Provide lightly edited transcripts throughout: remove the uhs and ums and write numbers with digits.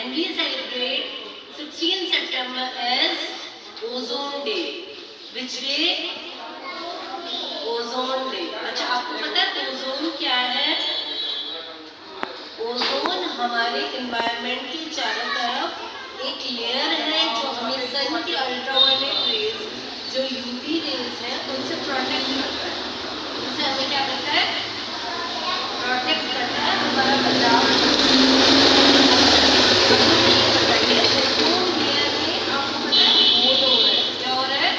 and we celebrate 16 September as Ozone Day. Which day? Ozone Day. अच्छा, आपको पता है ओजोन क्या है? ओजोन हमारे एनवायरनमेंट के चारों तरफ एक लेयर है जो हमें सन के अल्ट्रावायलेट रेज, जो यूवी रेज है, उनसे प्रोटेक्ट करता है। उनसे हमें क्या करता है? प्रोटेक्ट करता है, हमारा बचाव। बताइए, ओजोन लेयर में आपको पता है होल हो रहा है। क्या हो रहा है?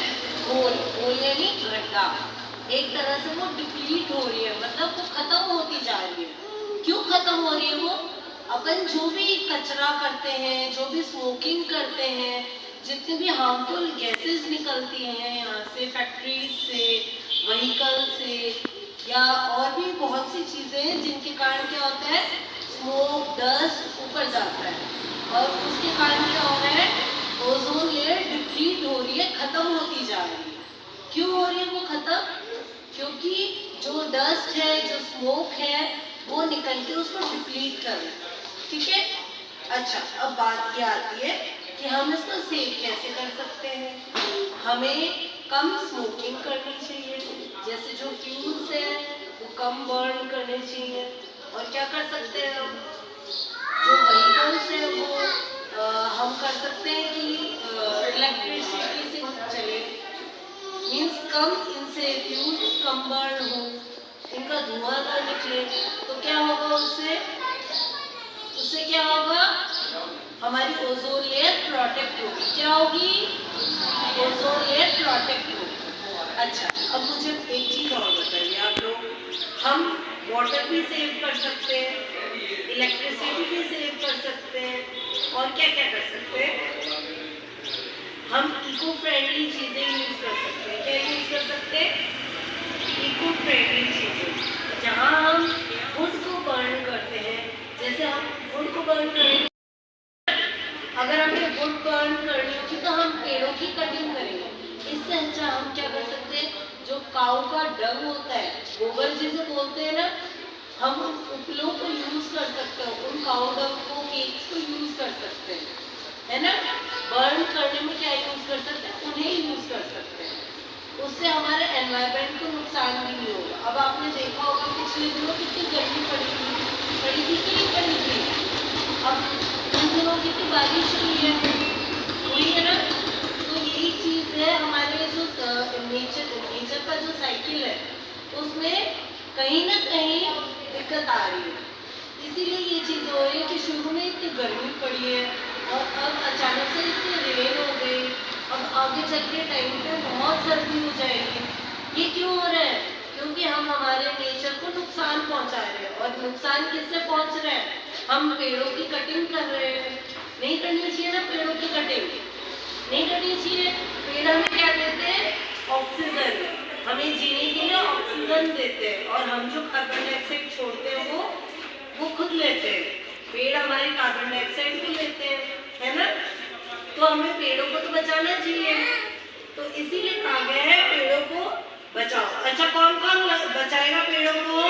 होल। होल यानी गड्ढा। एक तरह से वो डिप्लीट हो रही है, मतलब वो खत्म होती जा रही है। क्यों खत्म हो रही है वो? अपन जो भी कचरा करते हैं, जो भी स्मोकिंग करते हैं, जितनी भी हार्मफुल गैसेस निकलती हैं यहाँ से, फैक्ट्रीज से, व्हीकल से, या और भी बहुत सी चीज़ें हैं जिनके कारण क्या होता है? स्मोक, डस्ट ऊपर जाता है और उसके कारण क्या हो रहा है? ओजोन लेयर डिप्लीट हो रही है, खत्म होती जा रही है। क्यों हो रही है वो खत्म? क्योंकि जो डस्ट है, जो स्मोक है, वो निकल के उसको डिप्लीट कर रहा है। ठीक है? अच्छा, अब बात ये आती है कि हम इसको सेव कैसे कर सकते हैं। हमें कम स्मोकिंग करनी चाहिए, जैसे जो फ्यूल्स है वो कम बर्न करने चाहिए। और क्या कर सकते हैं हम? जो व्हीकल्स है वो हम कर सकते हैं कि इलेक्ट्रिसिटी से चले, मीन्स कम इनसे फ्यूल्स कम बर्न हो, इनका धुआं ना निकले। तो क्या होगा उससे? उससे क्या होगा? हमारी ओजोन लेयर प्रोटेक्ट होगी। क्या होगी? ओजोन लेयर प्रोटेक्ट होगी। अच्छा, अब मुझे एक चीज और बताइए आप लोग, हम वाटर भी सेव कर सकते हैं, इलेक्ट्रिसिटी भी सेव कर सकते हैं, और क्या क्या कर सकते हैं? हम इको फ्रेंडली चीजें यूज कर सकते हैं। क्या यूज कर सकते हैं? इको फ्रेंडली चीजें, जहाँ हम वुड को बर्न करते हैं। जैसे हम वुड को बर्न करेंगे, अगर हमें वुड बर्न करनी होगी तो हम पेड़ों की कटिंग करेंगे। इससे अच्छा हम क्या कर सकते हैं? जो काऊ का डंग होता है, गोबर जिसे बोलते हैं ना, हम उन उपलों को यूज कर सकते हैं, उन काऊ डंग को, केक्स को यूज कर सकते हैं, है ना? बर्न करने में क्या यूज कर सकते हैं? उन्हें यूज कर सकते हैं। उससे हमारे एनवायरनमेंट को नुकसान भी नहीं होगा। अब आपने देखा होगा पिछले दिनों कितनी गर्मी पड़ी थी कि नहीं पड़ी थी? अब इन दिनों कितनी बारिश हुई है ना? तो यही चीज है, हमारे जो नेचर का जो साइकिल है उसमें कहीं ना कहीं दिक्कत आ रही है। इसीलिए ये चीज हो रही है कि शुरू में इतनी गर्मी पड़ी है और अब अचानक से इतनी रेन हो गई, अब आगे चल के टाइम पे बहुत सर्दी हो जाएगी। ये क्यों हो रहा है? क्योंकि हम हमारे नेचर को नुकसान पहुंचा रहे हैं। और नुकसान किससे पहुंच रहा है? हम पेड़ों की कटिंग कर रहे हैं। नहीं करनी चाहिए ना पेड़ों की कटिंग, नहीं करनी चाहिए। पेड़ हमें क्या देते हैं? ऑक्सीजन, हमें जीने के लिए ऑक्सीजन देते हैं, और हम जो कार्बन डाइऑक्साइड छोड़ते हैं वो खुद लेते हैं। पेड़ हमारे कार्बन डाइऑक्साइड भी लेते हैं, है ना? तो हमें पेड़ों को तो बचाना चाहिए। तो इसीलिए कहा गया है पेड़ों को बचाओ। अच्छा, कौन कौन बचाएगा पेड़ों को?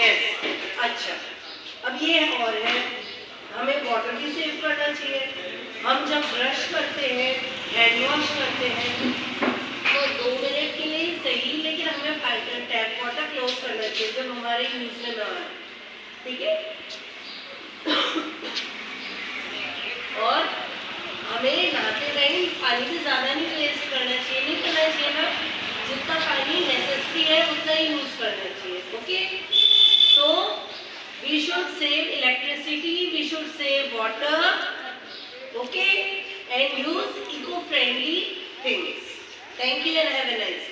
यस। अच्छा, अब ये और है, हमें वाटर भी सेव करना चाहिए। हम जब ब्रश करते हैं, हैंड वॉश करते हैं, तो 2 मिनट के लिए ही सही, लेकिन हमें टैप वाटर क्लोज करना चाहिए जब हमारे यूज में ना आए। ठीक है? और हमें नहाते टाइम पानी भी ज़्यादा नहीं वेस्ट करना चाहिए, नहीं करना चाहिए ना। जितना पानी नेसेसरी है उतना ही यूज करना चाहिए। Okay, so we should save electricity, we should save water, okay, and use eco-friendly things. Thank you and have a nice day.